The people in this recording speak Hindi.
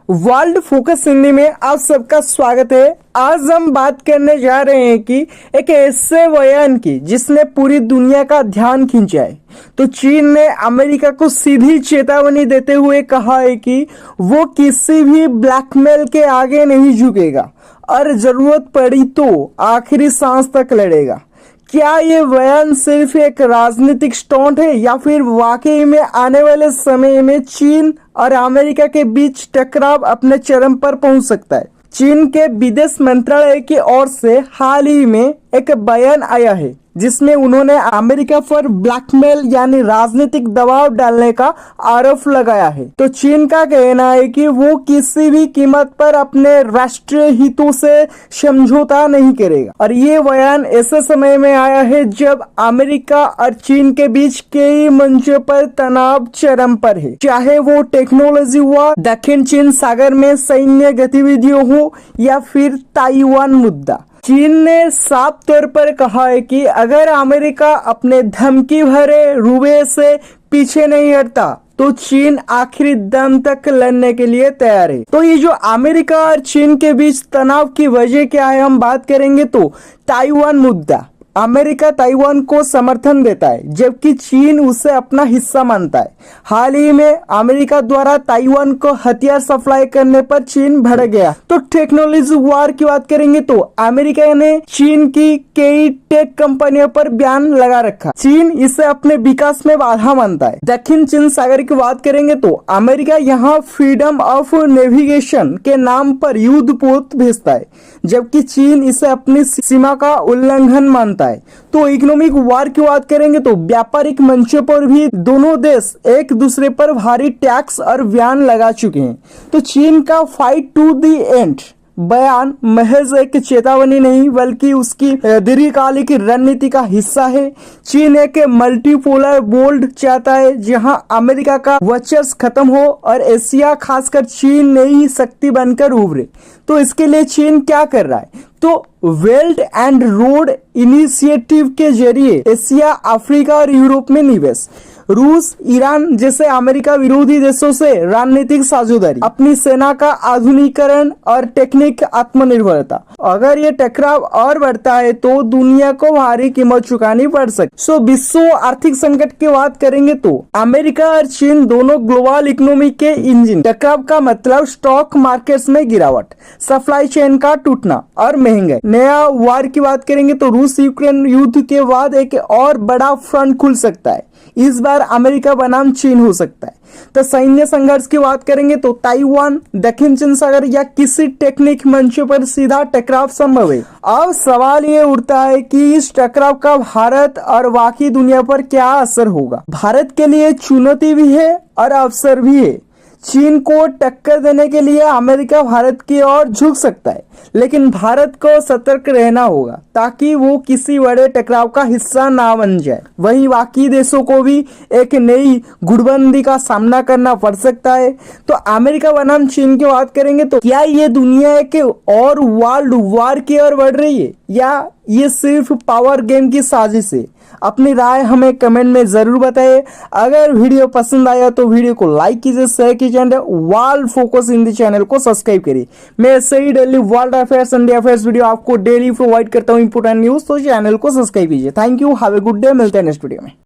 वर्ल्ड फोकस हिंदी में आप सबका स्वागत है। आज हम बात करने जा रहे हैं कि एक ऐसे बयान की जिसने पूरी दुनिया का ध्यान खींचा है। तो चीन ने अमेरिका को सीधी चेतावनी देते हुए कहा है कि वो किसी भी ब्लैकमेल के आगे नहीं झुकेगा और जरूरत पड़ी तो आखिरी सांस तक लड़ेगा। क्या ये बयान सिर्फ एक राजनीतिक स्टंट है या फिर वाकई में आने वाले समय में चीन और अमेरिका के बीच टकराव अपने चरम पर पहुंच सकता है? चीन के विदेश मंत्रालय की ओर से हाल ही में एक बयान आया है जिसमें उन्होंने अमेरिका पर ब्लैकमेल यानी राजनीतिक दबाव डालने का आरोप लगाया है। तो चीन का कहना है कि वो किसी भी कीमत पर अपने राष्ट्रीय हितों से समझौता नहीं करेगा और ये बयान ऐसे समय में आया है जब अमेरिका और चीन के बीच कई मंचों पर तनाव चरम पर है, चाहे वो टेक्नोलॉजी हुआ, दक्षिण चीन सागर में सैन्य गतिविधियों हो या फिर ताइवान मुद्दा। चीन ने साफ तौर पर कहा है कि अगर अमेरिका अपने धमकी भरे रुपये से पीछे नहीं हटता तो चीन आखिरी दम तक लड़ने के लिए तैयार है। तो ये जो अमेरिका और चीन के बीच तनाव की वजह क्या है हम बात करेंगे। तो ताइवान मुद्दा, अमेरिका ताइवान को समर्थन देता है जबकि चीन उसे अपना हिस्सा मानता है। हाल ही में अमेरिका द्वारा ताइवान को हथियार सप्लाई करने पर चीन भड़क गया। तो टेक्नोलॉजी वार की बात करेंगे तो अमेरिका ने चीन की कई टेक कंपनियों पर बैन लगा रखा। चीन इसे अपने विकास में बाधा मानता है। दक्षिण चीन सागर की बात करेंगे तो अमेरिका यहाँ फ्रीडम ऑफ नेविगेशन के नाम पर युद्धपोत भेजता है जबकि चीन इसे अपनी सीमा का उल्लंघन मानता है। तो इकोनॉमिक वार की बात करेंगे तो व्यापारिक मंचों पर भी दोनों देश एक दूसरे पर भारी टैक्स और बैन लगा चुके हैं। तो चीन का फाइट टू द एंड बयान महज एक चेतावनी नहीं बल्कि उसकी दीर्घकालिक रणनीति का हिस्सा है। चीन एक मल्टीपोलर वर्ल्ड चाहता है जहां अमेरिका का वर्चस्व खत्म हो और एशिया खासकर चीन नई शक्ति बनकर उभरे। तो इसके लिए चीन क्या कर रहा है? तो बेल्ट एंड रोड इनिशिएटिव के जरिए एशिया, अफ्रीका और यूरोप में निवेश, रूस, ईरान जैसे अमेरिका विरोधी देशों से रणनीतिक साझेदारी, अपनी सेना का आधुनिकीकरण और टेक्निक आत्मनिर्भरता। अगर ये टकराव और बढ़ता है तो दुनिया को भारी कीमत चुकानी पड़ सकती। सो विश्व आर्थिक संकट की बात करेंगे तो अमेरिका और चीन दोनों ग्लोबल इकोनॉमी के इंजन। टकराव का मतलब स्टॉक मार्केट्स में गिरावट, सप्लाई चेन का टूटना और महंगाई। नया वार की बात करेंगे तो रूस यूक्रेन युद्ध के बाद एक और बड़ा फ्रंट खुल सकता है। इस बार अमेरिका बनाम चीन हो सकता है। तो सैन्य संघर्ष की बात करेंगे तो ताइवान, दक्षिण चीन सागर या किसी टेक्निक मंचों पर सीधा टकराव संभव है। अब सवाल ये उठता है कि इस टकराव का भारत और बाकी दुनिया पर क्या असर होगा। भारत के लिए चुनौती भी है और अवसर भी है। चीन को टक्कर देने के लिए अमेरिका भारत की ओर झुक सकता है लेकिन भारत को सतर्क रहना होगा ताकि वो किसी बड़े टकराव का हिस्सा ना बन जाए। वहीं बाकी देशों को भी एक नई गुटबंदी का सामना करना पड़ सकता है। तो अमेरिका बनाम चीन की बात करेंगे तो क्या ये दुनिया के और वर्ल्ड वार की ओर बढ़ रही है या ये सिर्फ पावर गेम की साजिश है? अपनी राय हमें कमेंट में जरूर बताइए। अगर वीडियो पसंद आया तो वीडियो को लाइक कीजिए, शेयर कीजिए, वर्ल्ड फोकस हिंदी चैनल को सब्सक्राइब करिए। मैं ऐसे ही daily world affairs, India affairs video आपको डेली प्रोवाइड करता हूँ इंपोर्टेंट न्यूज। तो चैनल को सब्सक्राइब कीजिए। Thank you, have a good day. मिलते हैं नेक्स्ट वीडियो में।